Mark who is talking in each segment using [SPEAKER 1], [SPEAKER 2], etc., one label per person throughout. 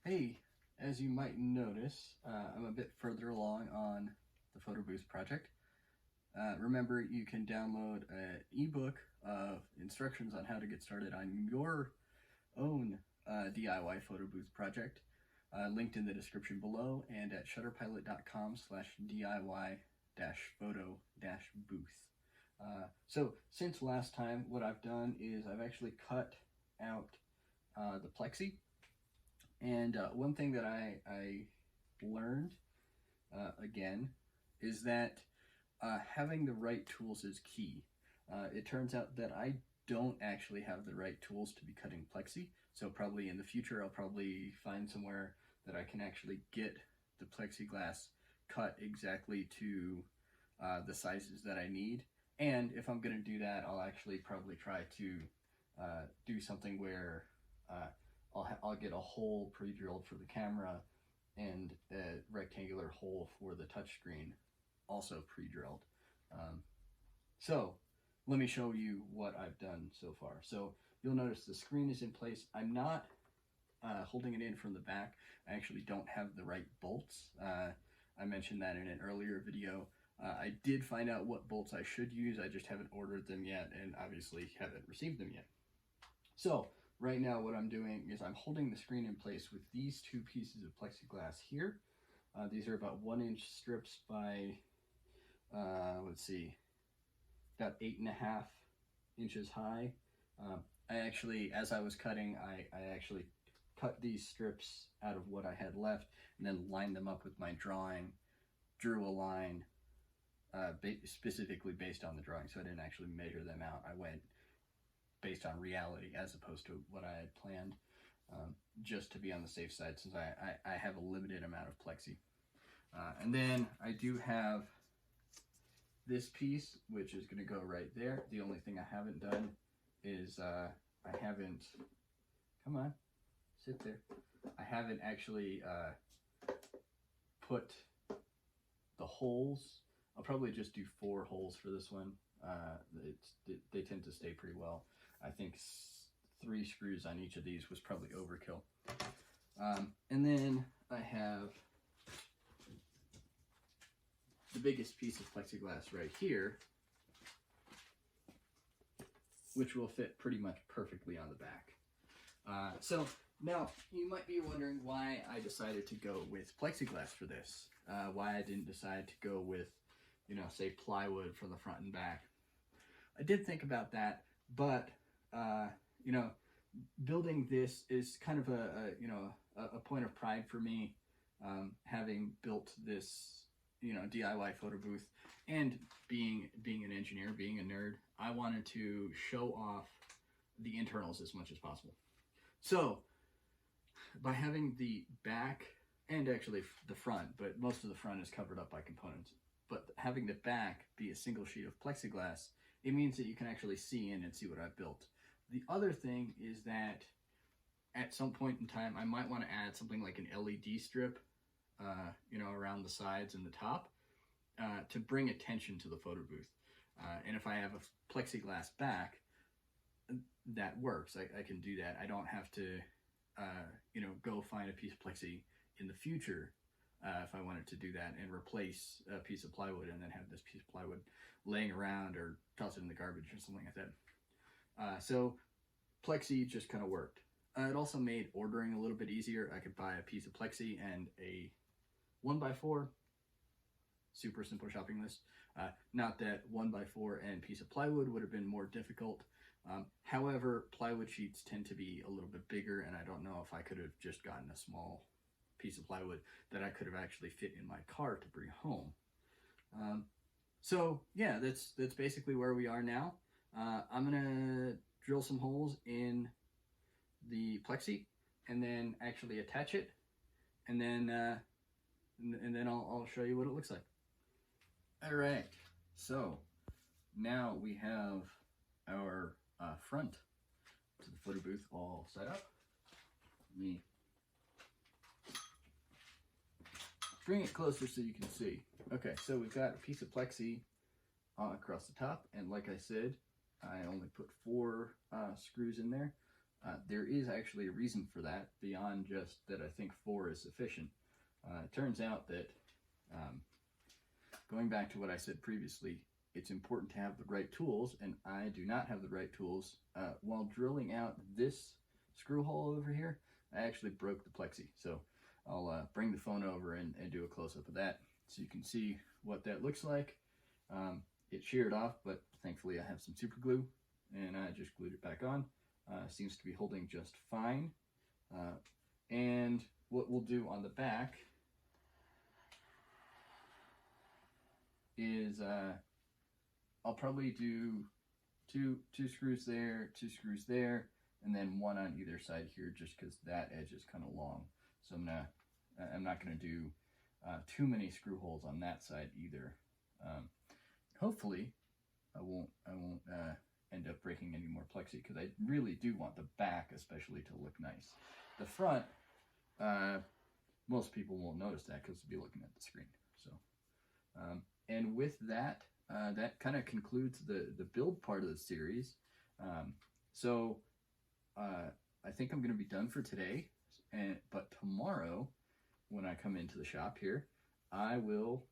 [SPEAKER 1] Hey, as you might notice, I'm a bit further along on the photo booth project. Remember, you can download an ebook of instructions on how to get started on your own DIY photo booth project, linked in the description below and at shutterpilot.com/DIY-photo-booth. So since last time, what I've done is I've actually cut out the plexi. And one thing that I learned again is that having the right tools is key. It turns out that I don't actually have the right tools to be cutting plexi, so probably in the future I'll probably find somewhere that I can actually get the plexiglass cut exactly to the sizes that I need. And if I'm going to do that, I'll actually probably try to do something where I'll get a hole pre-drilled for the camera and a rectangular hole for the touchscreen also pre-drilled. So let me show you what I've done so far. So you'll notice the screen is in place. I'm not holding it in from the back. I actually don't have the right bolts. I mentioned that in an earlier video. I did find out what bolts I should use. I just haven't ordered them yet and obviously haven't received them yet. So right now what I'm doing is I'm holding the screen in place with these two pieces of plexiglass here. These are about 1-inch strips by, let's see, about 8.5 inches high. I actually, as I was cutting, I actually cut these strips out of what I had left and then lined them up with my drawing, drew a line specifically based on the drawing, so I didn't actually measure them out. I went based on reality as opposed to what I had planned, just to be on the safe side since I have a limited amount of plexi. And then I do have this piece, which is going to go right there. The only thing I haven't done is I haven't, come on, sit there. I haven't actually put the holes. I'll probably just do 4 holes for this one. They tend to stay pretty well. I think 3 screws on each of these was probably overkill. And then I have the biggest piece of plexiglass right here, which will fit pretty much perfectly on the back. So now you might be wondering why I decided to go with plexiglass for this. Why I didn't decide to go with, say plywood for the front and back. I did think about that, but building this is kind of a point of pride for me, having built this, DIY photo booth and being an engineer, being a nerd. I wanted to show off the internals as much as possible. So by having the back and actually the front, but most of the front is covered up by components, but having the back be a single sheet of plexiglass, it means that you can actually see in and see what I've built. The other thing is that at some point in time, I might want to add something like an LED strip, around the sides and the top, to bring attention to the photo booth. And if I have a plexiglass back, that works. I can do that. I don't have to, go find a piece of plexi in the future if I wanted to do that and replace a piece of plywood and then have this piece of plywood laying around or toss it in the garbage or something like that. So plexi just kind of worked. It also made ordering a little bit easier. I could buy a piece of plexi and a 1x4, super simple shopping list. Not that 1x4 and piece of plywood would have been more difficult. However, plywood sheets tend to be a little bit bigger, and I don't know if I could have just gotten a small piece of plywood that I could have actually fit in my car to bring home. So yeah, that's basically where we are now. I'm gonna drill some holes in the plexi and then actually attach it, and then I'll show you what it looks like. All right, so now we have our front to the photo booth all set up. Let me bring it closer so you can see. Okay, so we've got a piece of plexi across the top, and like I said, I only put 4 screws in there. There is actually a reason for that beyond just that I think 4 is sufficient. It turns out that, going back to what I said previously, it's important to have the right tools, and I do not have the right tools. While drilling out this screw hole over here, I actually broke the plexi. So I'll bring the phone over and do a close-up of that so you can see what that looks like. It sheared off, but thankfully I have some super glue, and I just glued it back on. Seems to be holding just fine. And what we'll do on the back is I'll probably do two screws there, 2 screws there, and then 1 on either side here, just because that edge is kind of long. So I'm not gonna do too many screw holes on that side either. Hopefully, I won't end up breaking any more plexi, because I really do want the back especially to look nice. The front, most people won't notice that because they'll be looking at the screen. So, and with that, that kind of concludes the build part of the series. So I think I'm going to be done for today, but tomorrow when I come into the shop here, I will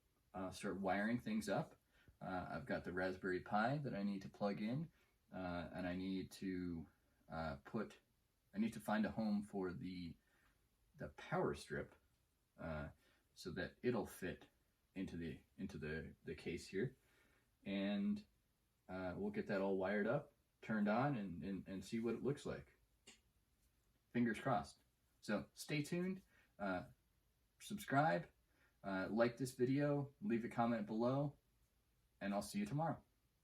[SPEAKER 1] start wiring things up. I've got the Raspberry Pi that I need to plug in, and I need to find a home for the power strip, so that it'll fit into the case here, and we'll get that all wired up, turned on, and see what it looks like. Fingers crossed. So stay tuned, subscribe, like this video, leave a comment below, and I'll see you tomorrow.